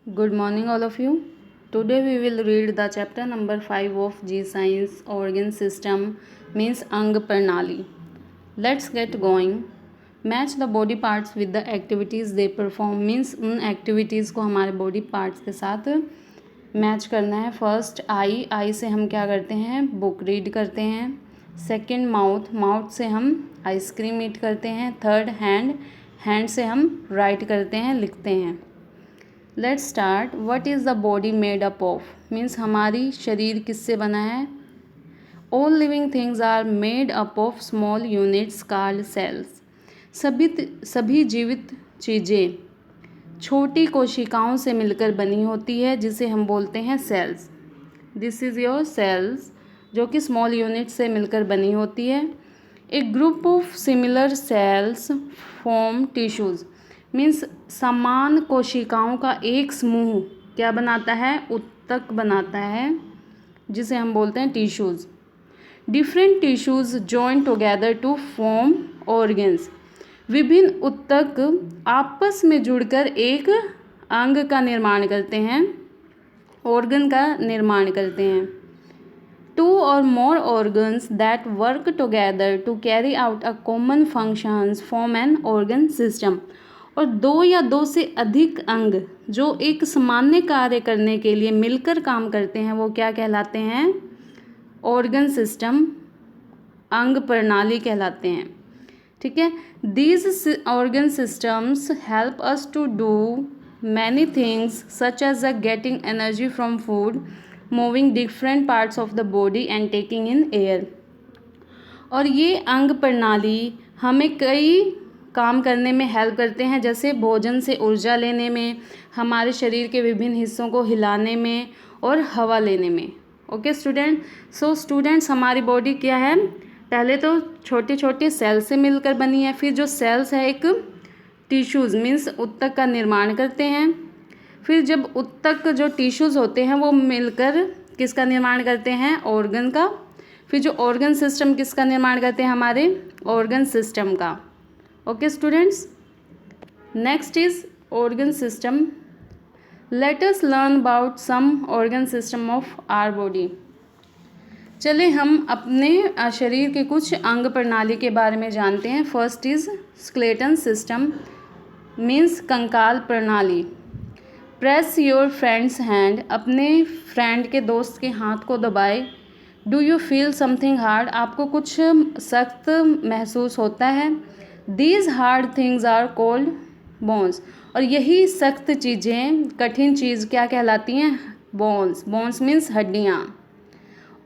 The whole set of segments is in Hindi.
Good morning, all of you. Today we will read the chapter number 5 of G Science Organ System means Ang Pranali. Let's get going. Match the body parts with the activities they perform means उन activities को हमारे body parts के साथ मैच करना है. फर्स्ट आई से हम क्या करते हैं, बुक रीड करते हैं. सेकंड माउथ से हम आइसक्रीम ईट करते हैं. थर्ड हैंड से हम राइट करते हैं, लिखते हैं. Let's start. What is the body made up of means हमारी शरीर किससे बना है. All living things are made up of small units called cells. सभी जीवित चीज़ें छोटी कोशिकाओं से मिलकर बनी होती है जिसे हम बोलते हैं cells. This is your cells जो कि स्मॉल यूनिट से मिलकर बनी होती है. A group of similar cells form tissues means समान कोशिकाओं का एक समूह क्या बनाता है, उत्तक बनाता है जिसे हम बोलते हैं tissues. Different tissues join together to form organs. विभिन्न उत्तक आपस में जुड़कर एक अंग का निर्माण करते हैं, ऑर्गन का निर्माण करते हैं. टू और more organs that work together to carry out a common functions form an organ system. और दो या दो से अधिक अंग जो एक सामान्य कार्य करने के लिए मिलकर काम करते हैं वो क्या कहलाते हैं, ऑर्गन सिस्टम, अंग प्रणाली कहलाते हैं. ठीक है. These organ systems help us to do many things such as getting energy from food, moving different parts of the body and taking in air. और ये अंग प्रणाली हमें कई काम करने में हेल्प करते हैं, जैसे भोजन से ऊर्जा लेने में, हमारे शरीर के विभिन्न हिस्सों को हिलाने में और हवा लेने में. Okay student. सो स्टूडेंट्स, हमारी बॉडी क्या है, पहले तो छोटे छोटे सेल से मिलकर बनी है. फिर जो सेल्स है एक टिश्यूज़ मीन्स उत्तक का निर्माण करते हैं. फिर जब उत्तक जो टिश्यूज़ होते हैं वो मिलकर किसका निर्माण करते हैं, ऑर्गन का. फिर जो ऑर्गन सिस्टम किसका निर्माण करते हैं, हमारे ऑर्गन सिस्टम का. Okay students. Next is organ system. Let us learn about some organ system of our body. चले हम अपने शरीर के कुछ अंग प्रणाली के बारे में जानते हैं. First is skeleton system means कंकाल प्रणाली. Press your friend's hand. अपने फ्रेंड के दोस्त के हाथ को दबाए. Do you feel something hard. आपको कुछ सख्त महसूस होता है. These hard things are called bones. और यही सख्त चीज़ें, कठिन चीज़ क्या कहलाती हैं, बोन्स. बोन्स मीन्स हड्डियाँ.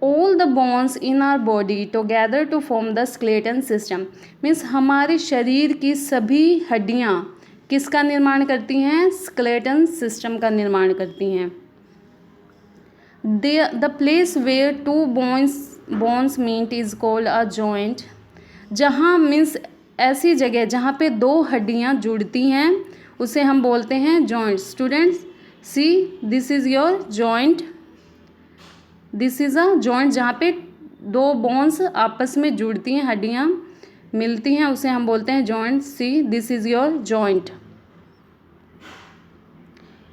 All the bones in our body together to form the skeleton system means हमारे शरीर की सभी हड्डियाँ किसका निर्माण करती हैं, स्केलेटन सिस्टम का निर्माण करती हैं. The place where two bones meet is called a joint. जहाँ मीन्स ऐसी जगह जहाँ पे दो हड्डियाँ जुड़ती हैं उसे हम बोलते हैं joint. Students see, this is your joint. This is a joint जहाँ पे दो बोन्स आपस में जुड़ती हैं, हड्डियाँ मिलती हैं, उसे हम बोलते हैं joint. See, this is your joint.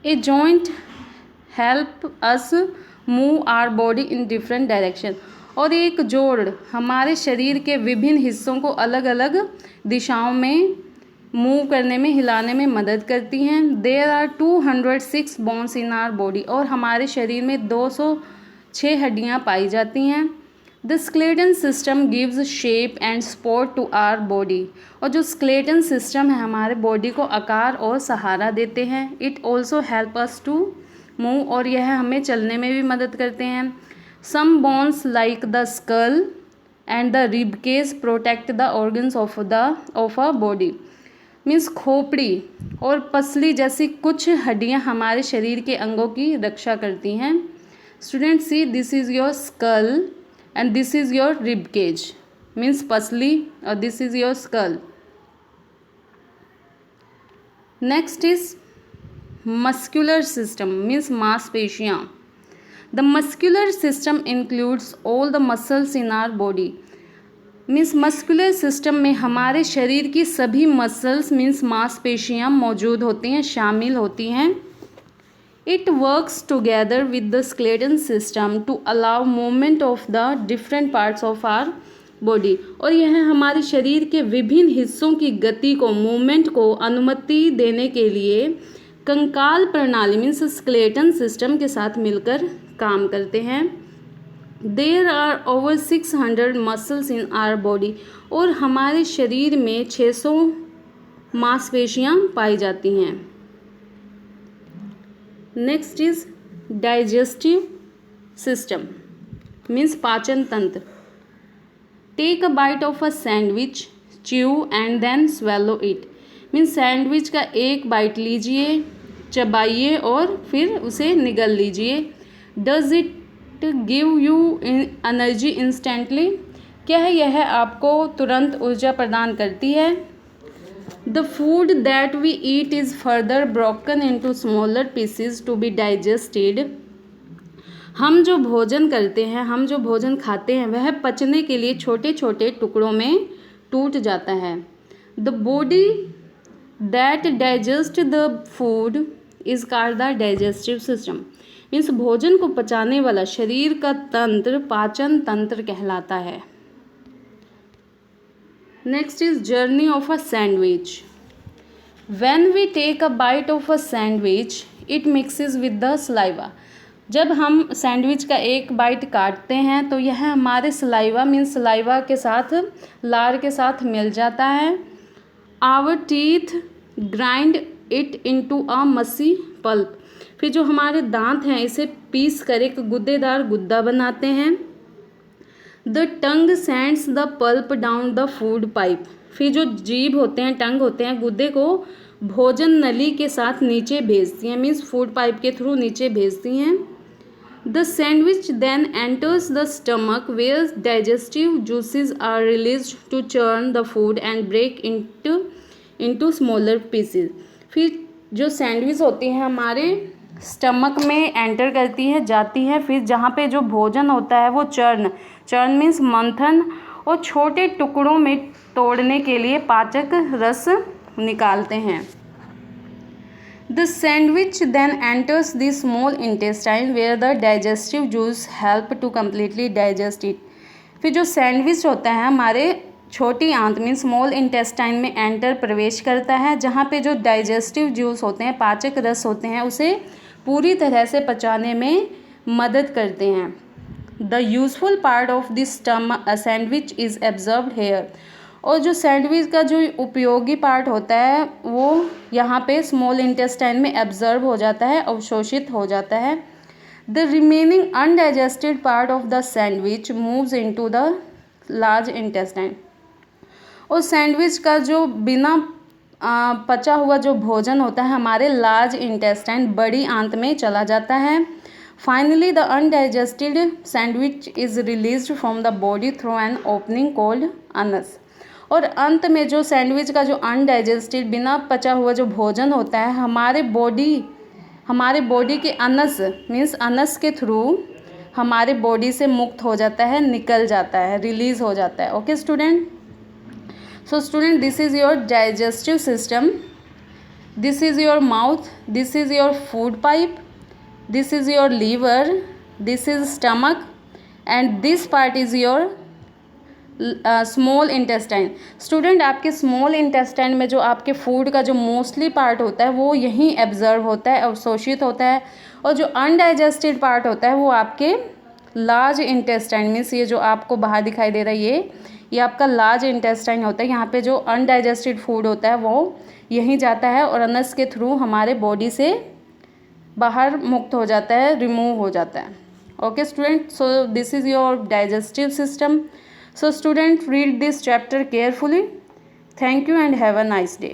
A joint help us move our body in different direction. और एक जोड़ हमारे शरीर के विभिन्न हिस्सों को अलग अलग दिशाओं में मूव करने में, हिलाने में मदद करती हैं. There are 206 bones in our body. और हमारे शरीर में 206 हड्डियाँ पाई जाती हैं. The skeleton system gives shape and support to our body. और जो स्केलेटन सिस्टम है हमारे बॉडी को आकार और सहारा देते हैं. It also help us to move. और यह हमें चलने में भी मदद करते हैं. Some bones like the skull and the rib cage protect the organs of a body means खोपड़ी और पसली जैसी कुछ हड्डियां हमारे शरीर के अंगों की रक्षा करती हैं. Student see, this is your skull and this is your rib cage means पसली और this is your skull. Next is muscular system means मांसपेशियाँ. The muscular system includes all the muscles in our body means muscular system में हमारे शरीर की सभी मसल्स मीन्स मांसपेशियाँ मौजूद होती हैं, शामिल होती हैं. It works together with the skeleton system to allow movement of the different parts of our body. और यह हमारे शरीर के विभिन्न हिस्सों की गति को, मूवमेंट को अनुमति देने के लिए कंकाल प्रणाली मीन्स स्केलेटन सिस्टम के साथ मिलकर काम करते हैं. There are over 600 muscles in our body. और हमारे शरीर में 600 मांसपेशियां पाई जाती हैं. Next is digestive system means पाचन तंत्र. Take a bite of a sandwich, chew and then swallow it. Means sandwich का एक बाइट लीजिए, चबाइए और फिर उसे निगल लीजिए. Does it give you energy instantly. क्या है यह आपको तुरंत ऊर्जा प्रदान करती है. The food that we eat is further broken into smaller pieces to be digested. हम जो भोजन करते हैं, हम जो भोजन खाते हैं, वह पचने के लिए छोटे छोटे टुकड़ों में टूट जाता है. The body that digests the food is called the digestive system. Means भोजन को पचाने वाला शरीर का तंत्र पाचन तंत्र कहलाता है. Next is journey of a sandwich. When we take a bite of a sandwich, it mixes with the saliva. जब हम सैंडविच का एक बाइट काटते हैं तो यह हमारे सलाइवा मीन्स सलाइवा के साथ, लार के साथ मिल जाता है. Our teeth grind it into a messy pulp. फिर जो हमारे दांत हैं इसे पीस कर एक गुद्देदार गुद्दा बनाते हैं. The tongue sends the pulp down the food pipe. फिर जो जीभ होते हैं, टंग होते हैं, गुद्दे को भोजन नली के साथ नीचे भेजती हैं मीन्स फूड पाइप के थ्रू नीचे भेजती हैं. The sandwich then enters the stomach where digestive juices are released to churn the food and break into smaller pieces. फिर जो सैंडविच होती है हमारे स्टमक में एंटर करती है, जाती है. फिर जहाँ पे जो भोजन होता है वो चर्न मीन्स मंथन और छोटे टुकड़ों में तोड़ने के लिए पाचक रस निकालते हैं. The sandwich then enters the small intestine where the digestive juice help to completely digest it. फिर जो सैंडविच होता है हमारे छोटी आंत मीन स्मॉल इंटेस्टाइन में एंटर प्रवेश करता है, जहाँ पे जो डाइजेस्टिव जूस होते हैं, पाचक रस होते हैं, उसे पूरी तरह से पचाने में मदद करते हैं. The useful part of this sandwich is absorbed here. और जो सैंडविच का जो उपयोगी पार्ट होता है वो यहाँ पे स्मॉल इंटेस्टाइन में एब्जर्व हो जाता है, अवशोषित हो जाता है. The remaining undigested part of the sandwich moves into the large intestine. और सैंडविच का जो बिना पचा हुआ जो भोजन होता है हमारे लार्ज इंटेस्टाइन बड़ी आंत में चला जाता है. Finally the undigested sandwich is released from the body through an opening called Anas. और अंत में जो सैंडविच का जो अनडाइजेस्टेड बिना पचा हुआ जो भोजन होता है हमारे बॉडी के अनस मीन्स अनस के थ्रू हमारे बॉडी से मुक्त हो जाता है, निकल जाता है, रिलीज़ हो जाता है. Okay student. So student, this is your digestive system, this is your mouth, this is your food pipe, this is your liver, this is stomach and this part is your small intestine. Student आपके स्मॉल इंटेस्टाइन में जो आपके फूड का जो मोस्टली पार्ट होता है वो यहीं एब्जर्व होता है, अवशोषित होता है. और जो अनडाइजेस्टेड पार्ट होता है वो आपके लार्ज इंटेस्टाइन मीन्स ये जो आपको बाहर दिखाई दे रहा है ये आपका लार्ज इंटेस्टाइन होता है. यहाँ पे जो अनडाइजेस्टेड फूड होता है वो यहीं जाता है और अनस के थ्रू हमारे बॉडी से बाहर मुक्त हो जाता है, रिमूव हो जाता है. Okay student, so this is your digestive system. So student, read this chapter carefully. Thank you and have a nice day.